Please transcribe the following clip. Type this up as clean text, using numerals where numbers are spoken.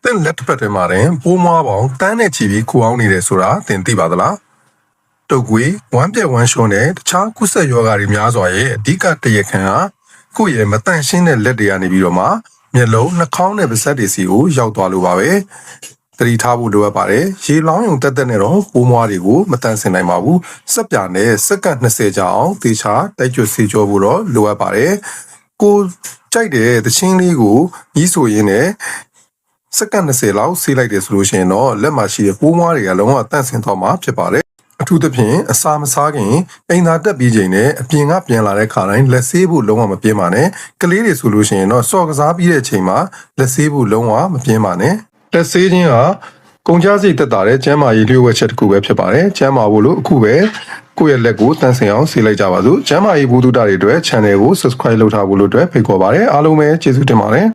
သင်လက်တစ်ဖက်ထဲမှာတင်ပိုးမွားပေါင်းတန်းနဲ့ချီပြီးခိုအောင်နေတယ်ဆိုတာသင်သိပါသလားတုတ်ကွေးဝမ်းပြက်ဝမ်းလျှောနဲ့တခြားကုသရောဂါတွေများစွာရဲ့အဓိကတရခံဟာကိုယ့်ရဲ့မတန့်ရှင်းတဲ့လက်တွေကနေပြီးတော့မှမျက်လုံးနှာခေါင်းနဲ့ပါးစပ်တွေစီကိုရောက်သွားလို့ပါပဲသတိထားဖို့လိုအပ်ပါတယ်ရေလောင်းရုံတက်တက်နဲ့တော့ပိုးမွားတွေကိုမတန့်စင်နိုင်ပါဘူးစက်ပြာနဲ့စက္ကန့်20ကြာအောင်သေချာတိုက်ကျွတ်စေကြောဖို့တော့လိုအပ်ပါတယ်ကိုကြိုက်တဲ့သချင်းလေးကိုကြီးဆိုရင်းနဲ့စက္ကန့်20လောက်ဆေးလိုက်တယ်ဆိုလို့ရှိရင်တော့လက်မှာရှိတဲ့ပိုးမွားတွေကလုံးဝတန့်စင်သွားမှာဖြစ်ပါတယ်အထူးသဖြင့်အစာမစားခင်အိမ်သာတက်ပြီးချိန်နဲ့အပြင်ကပြန်လာတဲ့ခါတိုင်းလက်ဆေးဖို့လုံးဝမပြင်းပါနဲ့ကလေးတွေဆိုလို့ရှိရင်တော့စော်ကစားပြီးတဲ့ချိန်မှာလက်ဆေးဖို့လုံးဝမပြင်းပါနဲ့လက်ဆေးခြင်းဟာကုန်ကျစရိတ်သက်သာတဲ့ကျန်းမာရေးလျှို့ဝှက်ချက်တစ်ခုပဲဖြစ်ပါတယ်ကျန်းမာဖို့လို့အခုပဲကိုယ့်ရဲ့လက်ကိုတန့်စင်အောင်ဆေးလိုက်ကြပါစို့ကျန်းမာရေးဘုဒ္ဓတာတွေအတွက် channel ကို subscribe လုပ်ထားဖို့လို့အတွက်ဖိတ်ခေါ်ပါတယ်အားလုံးပဲကျေးဇူးတင်ပါတယ်